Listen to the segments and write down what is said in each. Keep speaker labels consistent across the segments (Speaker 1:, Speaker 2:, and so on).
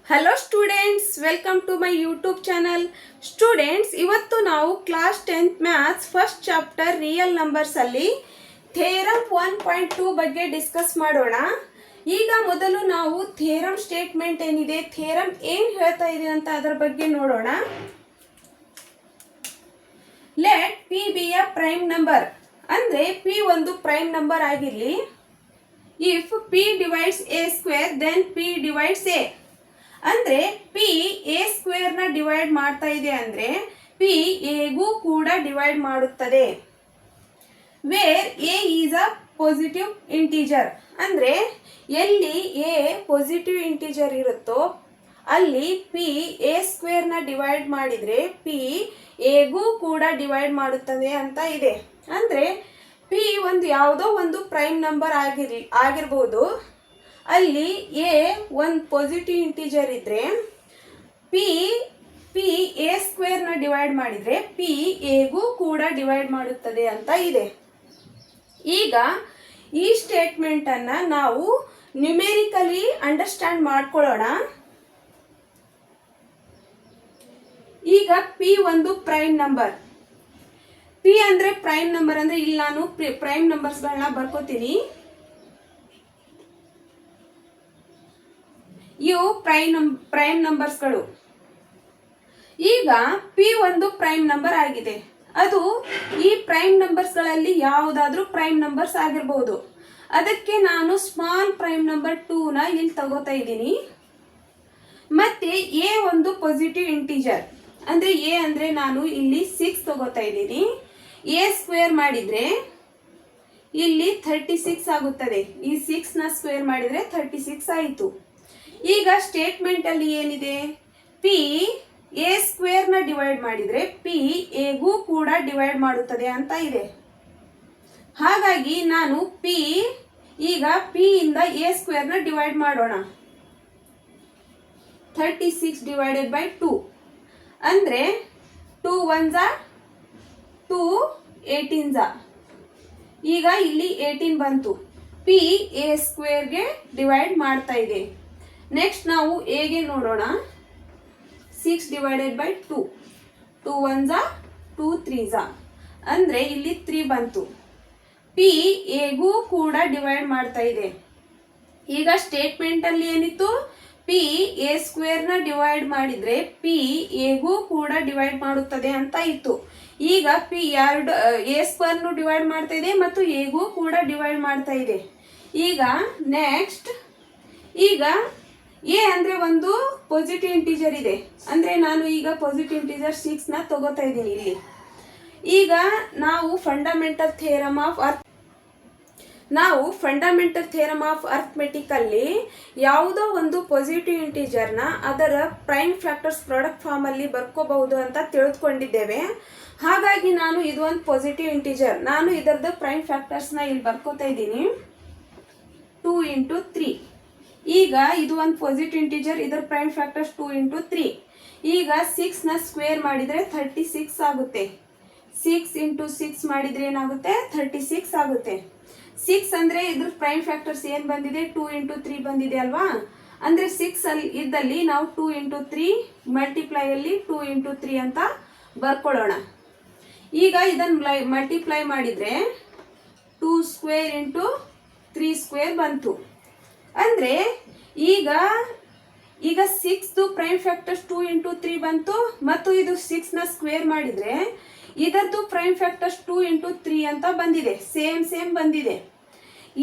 Speaker 1: Hello students, welcome to my YouTube channel. Students, ಇವತ್ತು ನಾವು class 10th maths first chapter real numbers ಅಲ್ಲಿ theorem 1.2 ಬಗ್ಗೆ discuss ಮಾಡೋಣ. ಈಗ ಮೊದಲು ನಾವು ಥೇರಮ್ ಸ್ಟೇಟ್ಮೆಂಟ್ ಏನಿದೆ, ಥೇರಮ್ ಏನು ಹೇಳ್ತಾ ಇದೆ ಅಂತ ಅದರ ಬಗ್ಗೆ ನೋಡೋಣ. Let p be a prime number, ಅಂದ್ರೆ ಪಿ ಒಂದು ಪ್ರೈಮ್ ನಂಬರ್ ಆಗಿರಲಿ. If p divides a square then p divides a. ಅಂದ್ರೆ ಪಿ ಎ ಸ್ಕ್ವೇರ್ ನ ಡಿವೈಡ್ ಮಾಡ್ತಾ ಇದೆ ಅಂದ್ರೆ ಪಿ ಎಗೂ ಕೂಡ ಡಿವೈಡ್ ಮಾಡುತ್ತದೆ. Where a is a positive integer, ಅಂದ್ರೆ ಎಲ್ಲಿ ಎ ಪಾಸಿಟಿವ್ ಇಂಟಿಜರ್ ಇರುತ್ತೋ ಅಲ್ಲಿ ಪಿ ಎ ಸ್ಕ್ವೇರ್ ನ ಡಿವೈಡ್ ಮಾಡಿದ್ರೆ ಪಿ ಎಗೂ ಕೂಡ ಡಿವೈಡ್ ಮಾಡುತ್ತದೆ ಅಂತ ಇದೆ. ಅಂದ್ರೆ ಪಿ ಒಂದು ಯಾವುದೋ ಒಂದು ಪ್ರೈಮ್ ನಂಬರ್ ಆಗಿರ್ಬೋದು, ಅಲ್ಲಿ ಎ ಒಂದು ಪಾಸಿಟಿವ್ ಇಂಟಿಜರ್ ಇದ್ರೆ ಪಿ ಎ ಸ್ಕ್ವೇರ್ ನ ಡಿವೈಡ್ ಮಾಡಿದ್ರೆ ಪಿ ಎಗೂ ಕೂಡ ಡಿವೈಡ್ ಮಾಡುತ್ತದೆ ಅಂತ ಇದೆ. ಈಗ ಈ ಸ್ಟೇಟ್ಮೆಂಟ್ ಅನ್ನ ನಾವು ನ್ಯೂಮೆರಿಕಲಿ ಅಂಡರ್ಸ್ಟ್ಯಾಂಡ್ ಮಾಡ್ಕೊಳ್ಳೋಣ. ಈಗ ಪಿ ಒಂದು ಪ್ರೈಮ್ ನಂಬರ್. ಪಿ ಅಂದ್ರೆ ಪ್ರೈಮ್ ನಂಬರ್, ಅಂದ್ರೆ ಇಲ್ಲಿ ನಾನು ಪ್ರೈಮ್ ನಂಬರ್ಸ್ಗಳನ್ನ ಬರ್ಕೋತೀನಿ. ಇವು ಪ್ರೈಮ್ ನಂಬರ್ಸ್ಗಳು. ಈಗ ಪಿ ಒಂದು ಪ್ರೈಮ್ ನಂಬರ್ ಆಗಿದೆ. ಅದು ಈ ಪ್ರೈಮ್ ನಂಬರ್ಸ್ಗಳಲ್ಲಿ ಯಾವುದಾದ್ರೂ ಪ್ರೈಮ್ ನಂಬರ್ಸ್ ಆಗಿರಬಹುದು. ಅದಕ್ಕೆ ನಾನು ಸ್ಮಾಲ್ ಪ್ರೈಮ್ ನಂಬರ್ 2 ನ ಇಲ್ಲಿ ತಗೋತಾ ಇದ್ದೀನಿ. ಮತ್ತೆ ಎ ಒಂದು ಪಾಸಿಟಿವ್ ಇಂಟಿಜರ್, ಅಂದ್ರೆ ಎ ಅಂದ್ರೆ ನಾನು ಇಲ್ಲಿ 6 ತಗೋತಾ ಇದ್ದೀನಿ. ಎ ಸ್ಕ್ವೇರ್ ಮಾಡಿದ್ರೆ ಇಲ್ಲಿ 36 ಆಗುತ್ತದೆ. ಈ 6 ನ ಸ್ಕ್ವೇರ್ ಮಾಡಿದ್ರೆ 36 ಆಯಿತು. ಈಗ ಸ್ಟೇಟ್ಮೆಂಟ್ ಅಲ್ಲಿ ಏನಿದೆ, ಪಿ ಎ ಸ್ಕ್ವೇರ್ ನ ಡಿವೈಡ್ ಮಾಡಿದ್ರೆ ಪಿ ಎಗೂ ಕೂಡ ಡಿವೈಡ್ ಮಾಡುತ್ತದೆ ಅಂತ ಇದೆ. ಹಾಗಾಗಿ ನಾನು ಈಗ ಪಿ ಇಂದ ಎ ಸ್ಕ್ವೇರ್ ನ ಡಿವೈಡ್ ಮಾಡೋಣ. 36 ಡಿವೈಡೆಡ್ ಬೈ 2 ಅಂದ್ರೆ 2 1s 2 18s. ಈಗ ಇಲ್ಲಿ 18 ಬಂತು. ಪಿ ಎ ಸ್ಕ್ವೇರ್ಗೆ ಡಿವೈಡ್ ಮಾಡ್ತಾ ಇದೆ. ನೆಕ್ಸ್ಟ್ ನಾವು ಎಗೆ ನೋಡೋಣ. 6 ಡಿವೈಡೆಡ್ ಬೈ 2, 2 1s 2 3s, ಅಂದ್ರೆ ಇಲ್ಲಿ 3 ಬಂತು. ಪಿ ಎಗೂ ಕೂಡ ಡಿವೈಡ್ ಮಾಡ್ತಾ ಇದೆ. ಈಗ ಸ್ಟೇಟ್ಮೆಂಟ್ ಅಲ್ಲಿ ಏನಿತ್ತು, ಪಿ ಎ ಸ್ಕ್ವೇರ್ ನ ಡಿವೈಡ್ ಮಾಡಿದ್ರೆ ಪಿ ಎಗೂ ಕೂಡ ಡಿವೈಡ್ ಮಾಡುತ್ತದೆ ಅಂತ ಇತ್ತು. ಈಗ ಪಿ ಎ ಸ್ಕ್ವೇರ್ ನು ಡಿವೈಡ್ ಮಾಡ್ತಾ ಇದೆ ಮತ್ತು ಎಗೂ ಕೂಡ ಡಿವೈಡ್ ಮಾಡ್ತಾ ಇದೆ. ಈಗ ನೆಕ್ಸ್ಟ್, ಈಗ ಎ ಅಂದ್ರೆ ಒಂದು ಪಾಸಿಟಿವ್ ಇಂಟಿಜರ್ ಇದೆ, ಅಂದ್ರೆ ನಾನು ಈಗ ಪಾಸಿಟಿವ್ ಇಂಟಿಜರ್ 6 ನ ತಗೋತಾ ಇದ್ದೀನಿ ಇಲ್ಲಿ. ಈಗ ನಾವು ಫಂಡಮೆಂಟಲ್ ಥಿಯರಮ್ ಆಫ್ ಅರ್ಥಮೆಟಿಕ್ ಅಲ್ಲಿ ಯಾವುದೋ ಒಂದು ಪಾಸಿಟಿವ್ ಇಂಟಿಜರ್ ನ ಅದರ ಪ್ರೈಮ್ ಫ್ಯಾಕ್ಟರ್ಸ್ ಪ್ರಾಡಕ್ಟ್ ಫಾರ್ಮ್ ಅಲ್ಲಿ ಬರ್ಕೋಬಹುದು ಅಂತ ತಿಳಿದುಕೊಂಡಿದ್ದೇವೆ. ಹಾಗಾಗಿ ನಾನು ಇದು ಒಂದು ಪಾಸಿಟಿವ್ ಇಂಟಿಜರ್, ನಾನು ಇದರದ ಪ್ರೈಮ್ ಫ್ಯಾಕ್ಟರ್ಸ್ ನ ಇಲ್ಲಿ ಬರ್ಕೋತಾ ಇದ್ದೀನಿ. 2 into 3. ಈಗ ಇದು ಒಂದು ಪಾಸಿಟಿವ್ ಇಂಟಿಜರ್, ಇದರ ಪ್ರೈಮ್ ಫ್ಯಾಕ್ಟರ್ಸ್ 2 into 3. ಈಗ 6 ನ ಸ್ಕ್ವೇರ್ ಮಾಡಿದ್ರೆ 36 ಆಗುತ್ತೆ. 6 into 6 ಮಾಡಿದ್ರೆ ಏನಾಗುತ್ತೆ, 36 ಆಗುತ್ತೆ. 6 ಅಂದ್ರೆ ಇದ್ರ ಪ್ರೈಮ್ ಫ್ಯಾಕ್ಟರ್ಸ್ ಏನ್ ಬಂದಿದೆ, 2 into 3 ಬಂದಿದೆ ಅಲ್ವಾ. ಅಂದ್ರೆ 6 ಅಲ್ಲಿ ಇದ್ದಲ್ಲಿ ನಾವು 2 into 3 ಮಲ್ಟಿಪ್ಲೈ ಅಲ್ಲಿ 2 into 3 ಅಂತ ಬರ್ಕೊಳ್ಳೋಣ. ಈಗ ಇದನ್ನ ಮಲ್ಟಿಪ್ಲೈ ಮಾಡಿದ್ರೆ 2 square into 3 square ಬಂತು. ಅಂದ್ರೆ ಈಗ 6 ಪ್ರೈಮ್ ಫ್ಯಾಕ್ಟರ್ಸ್ 2 into 3 ಬಂತು ಮತ್ತು ಇದು 6 ನ ಸ್ಕ್ವೇರ್ ಮಾಡಿದ್ರೆ ಇದರದ್ದು ಪ್ರೈಮ್ ಫ್ಯಾಕ್ಟರ್ಸ್ 2 into 3 ಅಂತ ಬಂದಿದೆ. ಸೇಮ್ ಬಂದಿದೆ.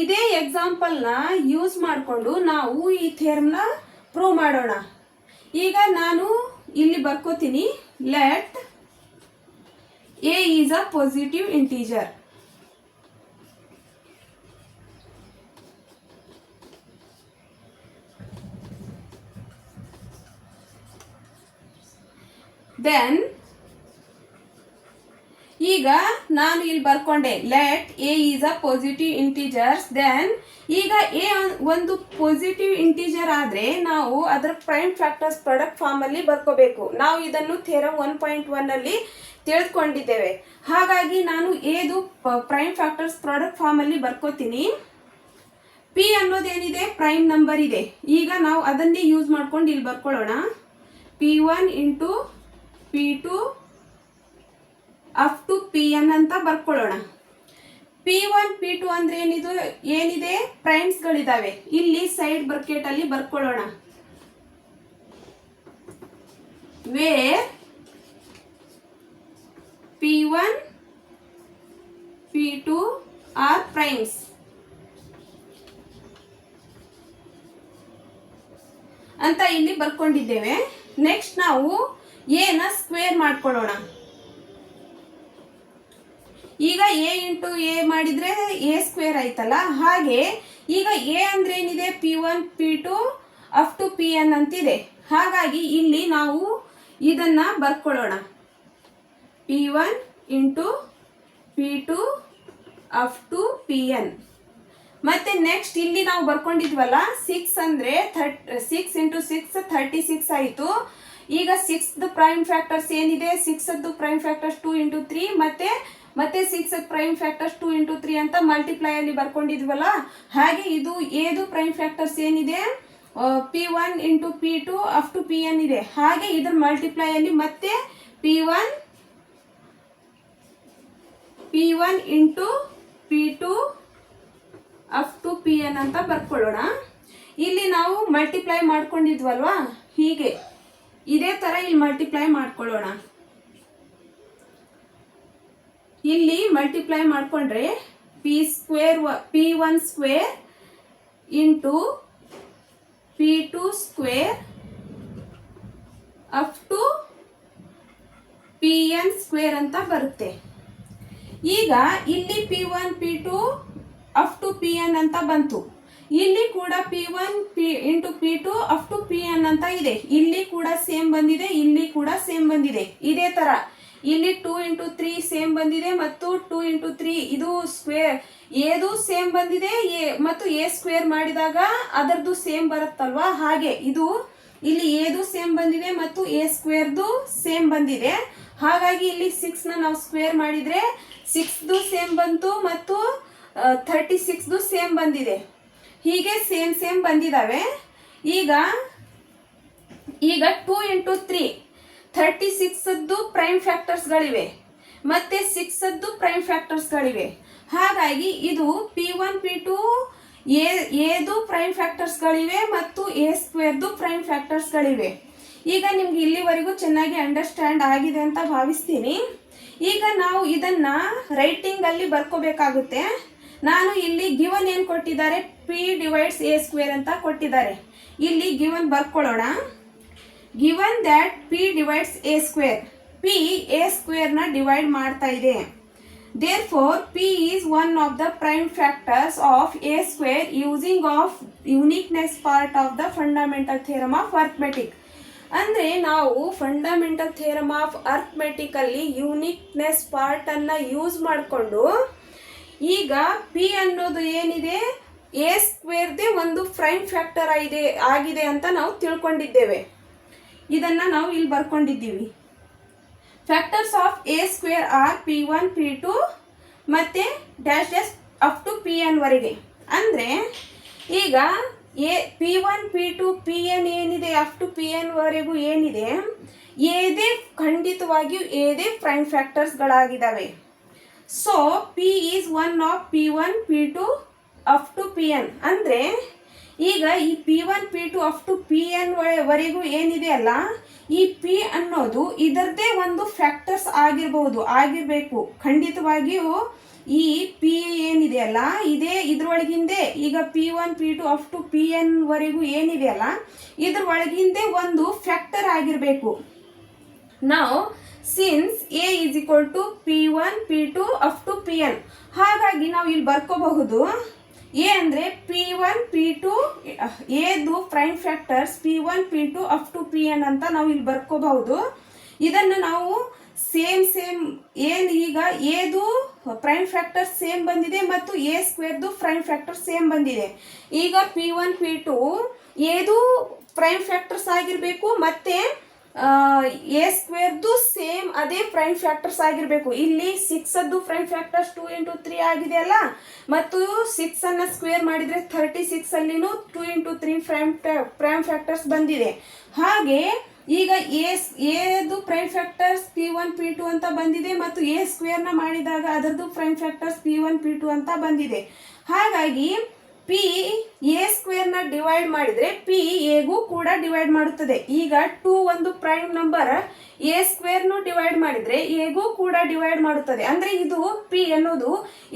Speaker 1: ಇದೇ ಎಕ್ಸಾಂಪಲ್ ನ ಯೂಸ್ ಮಾಡಿಕೊಂಡು ನಾವು ಈ ಥಿಯರಮ್ ನ ಪ್ರೂವ್ ಮಾಡೋಣ. ಈಗ ನಾನು ಇಲ್ಲಿ ಬರ್ಕೋತೀನಿ, let a is a positive integer. Then ಈಗ ನಾನು ಇಲ್ಲಿ ಬರ್ಕೊಂಡೆ, let a is a positive integers. Then ಈಗ ಎ ಒಂದು ಪಾಸಿಟಿವ್ ಇಂಟಿಜರ್ ಆದ್ರೆ ನಾವು ಅದರ ಪ್ರೈಮ್ ಫ್ಯಾಕ್ಟರ್ಸ್ ಪ್ರಾಡಕ್ಟ್ ಫಾರ್ಮ್ ಅಲ್ಲಿ ಬರ್ಕೋಬೇಕು. ನಾವು ಇದನ್ನು ಥಿಯರಮ್ 1.1 ಅಲ್ಲಿ ತಿಳಿದುಕೊಂಡಿದ್ದೇವೆ. ಹಾಗಾಗಿ ನಾನು ಎದು ಪ್ರೈಮ್ ಫ್ಯಾಕ್ಟರ್ಸ್ ಪ್ರಾಡಕ್ಟ್ ಫಾರ್ಮ್ ಅಲ್ಲಿ ಬರ್ಕೋತೀನಿ. ಪಿ ಅನ್ನೋದೇನಿದೆ ಪ್ರೈಮ್ ನಂಬರ್ ಇದೆ. ಈಗ ನಾವು ಅದನ್ನೇ ಯೂಸ್ ಮಾಡ್ಕೊಂಡು ಇಲ್ಲಿ ಬರ್ಕೊಳ್ಳೋಣ. P1 into P2 up to Pn ಅಂತ ಬರ್ಕೊಳ್ಳೋಣ. P1 P2 ಅಂದ್ರೆ ಏನಿದೆ ಪ್ರೈಮ್ಸ್ಗಳಿದಾವೆ. ಇಲ್ಲಿ ಸೈಡ್ ಬ್ರಾಕೆಟ್ ಅಲ್ಲಿ ಬರ್ಕೊಳ್ಳೋಣ. Wear P1 P2 R primes ಅಂತ ಇಲ್ಲಿ ಬರ್ಕೊಂಡಿದ್ದೇವೆ. ನೆಕ್ಸ್ಟ್ ನಾವು ಎ ನ ಸ್ಕ್ವೇರ್ ಮಾಡ್ಕೊಳ್ಳೋಣ. ಈಗ ಎ ಇಂಟು ಎ ಮಾಡಿದ್ರೆ ಎ ಸ್ಕ್ವೇರ್ ಆಯ್ತಲ್ಲ. ಹಾಗೆ ಈಗ ಎ ಅಂದ್ರೆ ಏನಿದೆ P1 P2 up to Pn ಅಂತಿದೆ. ಹಾಗಾಗಿ ಇಲ್ಲಿ ನಾವು ಇದನ್ನ ಬರ್ಕೊಳ್ಳೋಣ. P1 into P2 up to Pn. ಮತ್ತೆ ನೆಕ್ಸ್ಟ್ ಇಲ್ಲಿ ನಾವು ಬರ್ಕೊಂಡಿದ್ವಲ್ಲ 6 ಅಂದ್ರೆ 6 ಇಂಟು 6 36 ಆಯಿತು. ಈಗ 6 ಪ್ರೈಮ್ ಫ್ಯಾಕ್ಟರ್ಸ್ ಏನಿದೆ 6 ಪ್ರೈಮ್ ಫ್ಯಾಕ್ಟರ್ಸ್ 2 ಇಂಟು 3 ಮತ್ತೆ 6 ಪ್ರೈಮ್ ಫ್ಯಾಕ್ಟರ್ಸ್ 2 ಇಂಟು 3 ಅಂತ ಮಲ್ಟಿಪ್ಲೈ ಅಲ್ಲಿ ಬರ್ಕೊಂಡಿದ್ವಲ್ಲ. ಹಾಗೆ ಇದು ಏದು ಪ್ರೈಮ್ ಫ್ಯಾಕ್ಟರ್ಸ್ ಏನಿದೆ P1 into P2 up to Pn ಇದೆ. ಹಾಗೆ ಇದ್ರ ಮಲ್ಟಿಪ್ಲೈ ಅಲ್ಲಿ ಮತ್ತೆ P1 into P2 up to Pn ಅಂತ ಬರ್ಕೊಳ್ಳೋಣ. ಇಲ್ಲಿ ನಾವು ಮಲ್ಟಿಪ್ಲೈ ಮಾಡ್ಕೊಂಡಿದ್ವಲ್ವಾ, ಹೀಗೆ ಇದೇ ತರ ಇಲ್ಲಿ ಮಲ್ಟಿಪ್ಲೈ ಮಾಡ್ಕೊಳ್ಳೋಣ. ಇಲ್ಲಿ ಮಲ್ಟಿಪ್ಲೈ ಮಾಡ್ಕೊಂಡ್ರೆ P1 square into P2 square up to Pn square ಅಂತ ಬರುತ್ತೆ. ಈಗ ಇಲ್ಲಿ P1 P2 up to Pn ಅಂತ ಬಂತು. ಇಲ್ಲಿ ಕೂಡ P1 into P2 up to Pn ಅಂತ ಇದೆ. ಇಲ್ಲಿ ಕೂಡ ಸೇಮ್ ಬಂದಿದೆ, ಇಲ್ಲಿ ಕೂಡ ಸೇಮ್ ಬಂದಿದೆ. ಇದೇ ತರ ಇಲ್ಲಿ 2 ಇಂಟು 3 ಸೇಮ್ ಬಂದಿದೆ ಮತ್ತು 2 ಇಂಟು 3 ಇದು ಸ್ಕ್ವೇರ್ ಏದು ಸೇಮ್ ಬಂದಿದೆ ಮತ್ತು ಎ ಸ್ಕ್ವೇರ್ ಮಾಡಿದಾಗ ಅದರದ್ದು ಸೇಮ್ ಬರುತ್ತಲ್ವಾ. ಹಾಗೆ ಇದು ಇಲ್ಲಿ ಏದು ಸೇಮ್ ಬಂದಿದೆ ಮತ್ತು ಎ ಸ್ಕ್ವೇರ್ದು ಸೇಮ್ ಬಂದಿದೆ. ಹಾಗಾಗಿ ಇಲ್ಲಿ 6 ನ ನಾವು ಸ್ಕ್ವೇರ್ ಮಾಡಿದ್ರೆ 6ದು ಸೇಮ್ ಬಂತು ಮತ್ತು 36ದು ಸೇಮ್ ಬಂದಿದೆ. ಹೀಗೆ ಸೇಮ್ ಬಂದಿದ್ದಾವೆ. ಈಗ 2 ಇಂಟು 3 36ದ್ದು ಪ್ರೈಮ್ ಫ್ಯಾಕ್ಟರ್ಸ್ಗಳಿವೆ ಮತ್ತೆ 6ದ್ದು ಪ್ರೈಮ್ ಫ್ಯಾಕ್ಟರ್ಸ್ಗಳಿವೆ. ಹಾಗಾಗಿ ಇದು P1 P2 ಏದು ಪ್ರೈಮ್ ಫ್ಯಾಕ್ಟರ್ಸ್ಗಳಿವೆ ಮತ್ತು ಎ ಸ್ಕ್ವೇರ್ದು ಪ್ರೈಮ್ ಫ್ಯಾಕ್ಟರ್ಸ್ಗಳಿವೆ. ಈಗ ನಿಮ್ಗೆ ಇಲ್ಲಿವರೆಗೂ ಚೆನ್ನಾಗಿ ಅಂಡರ್ಸ್ಟ್ಯಾಂಡ್ ಆಗಿದೆ ಅಂತ ಭಾವಿಸ್ತೀನಿ. ಈಗ ನಾವು ಇದನ್ನ ರೈಟಿಂಗ್ ಅಲ್ಲಿ ಬರ್ಕೋಬೇಕಾಗುತ್ತೆ. ನಾನು ಇಲ್ಲಿ ಗಿವನ್ ಏನು ಕೊಟ್ಟಿದ್ದಾರೆ P ಡಿವೈಡ್ಸ್ ಎ ಸ್ಕ್ವೇರ್ ಅಂತ ಕೊಟ್ಟಿದ್ದಾರೆ. ಇಲ್ಲಿ ಗಿವನ್ ಬರ್ಕೊಳ್ಳೋಣ. Given that P divides a square, P a square ನ ಡಿವೈಡ್ ಮಾಡ್ತಾ ಇದೆ. Therefore, P is one of the prime factors of a square using of uniqueness part of the fundamental theorem of arithmetic. ಅಂದ್ರೆ ನಾವು fundamental theorem of arithmetic ಅಲ್ಲಿ uniqueness part ಅನ್ನ use ಮಾಡಿಕೊಂಡು ಈಗ P ಅನ್ನೋದು ಏನಿದೆ ಎ ಸ್ಕ್ವೇರ್ದೇ ಒಂದು ಪ್ರೈಮ್ ಫ್ಯಾಕ್ಟರ್ ಆಗಿದೆ ಅಂತ ನಾವು ತಿಳ್ಕೊಂಡಿದ್ದೇವೆ. ಇದನ್ನ ನಾವು ಇಲ್ಲಿ ಬರ್ಕೊಂಡಿದ್ದೀವಿ. Factors of a square are P1 P2 ಮತ್ತೆ dash dash up to Pn ವರೆಗೆ. ಅಂದ್ರೆ ಈಗ P1 P2 Pn ಏನಿದೆ ಅಪ್ ಟು Pn ವರೆಗೂ ಏನಿದೆ ಏದೇ ಖಂಡಿತವಾಗಿಯೂ ಏದೇ ಪ್ರೈಮ್ ಫ್ಯಾಕ್ಟರ್ಸ್ಗಳಾಗಿದ್ದಾವೆ. So P is one of P1 P2 up to Pn. ಅಂದ್ರೆ ಈಗ ಈ P1 P2 up to Pn ವರೆಗೂ ಏನಿದೆ ಅಲ್ಲ, ಈ P ಅನ್ನೋದು ಇದರದೇ ಒಂದು ಫ್ಯಾಕ್ಟರ್ಸ್ ಆಗಿರಬೇಕು ಖಂಡಿತವಾಗಿಯೂ. ಈ P ಏನಿದೆಯಲ್ಲ ಇದ್ರೊಳಗಿಂದೆ ಈಗ P1 P2 up to Pn ವರೆಗೂ ಏನಿದೆಯಲ್ಲ ಇದ್ರೊಳಗಿಂದೆ ಒಂದು ಫ್ಯಾಕ್ಟರ್ ಆಗಿರಬೇಕು. ನಾವು since A is equal to P1 P2 up to Pn, ಹಾಗಾಗಿ ನಾವು ಇಲ್ಲಿ ಬರ್ಕೋಬಹುದು. ಎ ಅಂದ್ರೆ P1 P2 ಏದು prime factors P1 P2 up to Pn ಅಂತ ನಾವು ಇಲ್ಲಿ ಬರ್ಕೋಬಹುದು. ಇದನ್ನು ನಾವು ಸೇಮ್ ಏನ್ ಈಗ ಏದು ಪ್ರೈಮ್ ಫ್ಯಾಕ್ಟರ್ ಸೇಮ್ ಬಂದಿದೆ ಮತ್ತು ಎ ಸ್ಕ್ವೇರ್ದು ಪ್ರೈಮ್ ಫ್ಯಾಕ್ಟರ್ ಸೇಮ್ ಬಂದಿದೆ. ಈಗ P1 P2 ಏದು ಪ್ರೈಮ್ ಫ್ಯಾಕ್ಟರ್ಸ್ ಆಗಿರಬೇಕು ಮತ್ತೆ ಎ ಸ್ಕ್ವೇರ್ದು ಸೇಮ್ ಅದೇ ಪ್ರೈಮ್ ಫ್ಯಾಕ್ಟರ್ಸ್ ಆಗಿರಬೇಕು. ಇಲ್ಲಿ 6 ಪ್ರೈಮ್ ಫ್ಯಾಕ್ಟರ್ಸ್ 2 ಇಂಟು 3 ಆಗಿದೆ ಅಲ್ಲ, ಮತ್ತು 6 ಸ್ಕ್ವೇರ್ ಮಾಡಿದರೆ 36 ಅಲ್ಲಿನೂ 2 ಇಂಟು 3 ಪ್ರೈಮ್ ಫ್ಯಾಕ್ಟರ್ಸ್ ಬಂದಿದೆ. ಹಾಗೆ ಈಗ ಎದು ಪ್ರೈಮ್ ಫ್ಯಾಕ್ಟರ್ಸ್ P1 P2 ಅಂತ ಬಂದಿದೆ, ಮತ್ತು ಎ ಸ್ಕ್ವೇರ್ನ ಮಾಡಿದಾಗ ಅದರದ್ದು ಪ್ರೈಮ್ ಫ್ಯಾಕ್ಟರ್ಸ್ P1 P2 ಅಂತ ಬಂದಿದೆ. ಹಾಗಾಗಿ ಪಿ ಎ ಸ್ಕ್ವೇರ್ನ ಡಿವೈಡ್ ಮಾಡಿದರೆ ಪಿ ಎಗೂ ಕೂಡ ಡಿವೈಡ್ ಮಾಡುತ್ತದೆ. ಈಗ 2 ಒಂದು ಪ್ರೈಮ್ ನಂಬರ್, ಎ ಸ್ಕ್ವೇರ್ನು ಡಿವೈಡ್ ಮಾಡಿದರೆ ಎಗೂ ಕೂಡ ಡಿವೈಡ್ ಮಾಡುತ್ತದೆ. ಅಂದರೆ ಇದು ಪಿ ಅನ್ನೋದು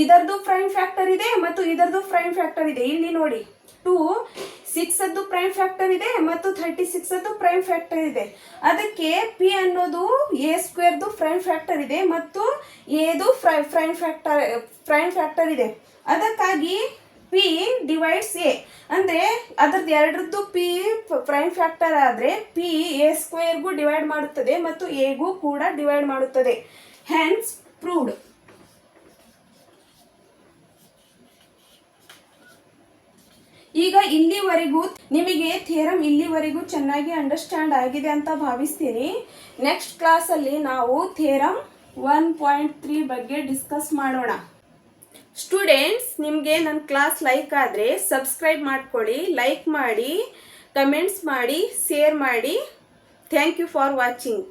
Speaker 1: ಇದರದ್ದು ಪ್ರೈಮ್ ಫ್ಯಾಕ್ಟರ್ ಇದೆ ಮತ್ತು ಇದರದ್ದು ಪ್ರೈಮ್ ಫ್ಯಾಕ್ಟರ್ ಇದೆ. ಇಲ್ಲಿ ನೋಡಿ 2 6 ಪ್ರೈಮ್ ಫ್ಯಾಕ್ಟರ್ ಇದೆ ಮತ್ತು 36 ಪ್ರೈಮ್ ಫ್ಯಾಕ್ಟರ್ ಇದೆ. ಅದಕ್ಕೆ ಪಿ ಅನ್ನೋದು ಎ ಸ್ಕ್ವೇರ್ದು ಪ್ರೈಮ್ ಫ್ಯಾಕ್ಟರ್ ಇದೆ ಮತ್ತು ಎದು ಪ್ರೈಮ್ ಫ್ಯಾಕ್ಟರ್ ಇದೆ. ಅದಕ್ಕಾಗಿ ಪಿ ಡಿವೈಡ್ಸ್ ಎ, ಅಂದರೆ ಅದರದ್ದು ಎರಡರದ್ದು ಪಿ ಪ್ರೈಮ್ ಫ್ಯಾಕ್ಟರ್ ಆದರೆ ಪಿ ಎ ಸ್ಕ್ವೇರ್ಗೂ ಡಿವೈಡ್ ಮಾಡುತ್ತದೆ ಮತ್ತು ಎಗೂ ಕೂಡ ಡಿವೈಡ್ ಮಾಡುತ್ತದೆ. Hans proved. ಈಗ ಇಲ್ಲಿವರೆಗೂ ನಿಮಗೆ ಥಿಯರಮ್ ಇಲ್ಲಿವರೆಗೂ ಚೆನ್ನಾಗಿ ಅಂಡರ್ಸ್ಟ್ಯಾಂಡ್ ಆಗಿದೆ ಅಂತ ಭಾವಿಸ್ತೀನಿ. ನೆಕ್ಸ್ಟ್ ಕ್ಲಾಸಲ್ಲಿ ನಾವು ಥಿಯರಮ್ 1.3 ಬಗ್ಗೆ ಡಿಸ್ಕಸ್ ಮಾಡೋಣ. ಸ್ಟೂಡೆಂಟ್ಸ್, ನಿಮಗೆ ನನ್ನ ಕ್ಲಾಸ್ ಲೈಕ್ ಆದರೆ ಸಬ್ಸ್ಕ್ರೈಬ್ ಮಾಡ್ಕೊಳ್ಳಿ, ಲೈಕ್ ಮಾಡಿ, ಕಮೆಂಟ್ಸ್ ಮಾಡಿ, ಶೇರ್ ಮಾಡಿ. Thank you for watching.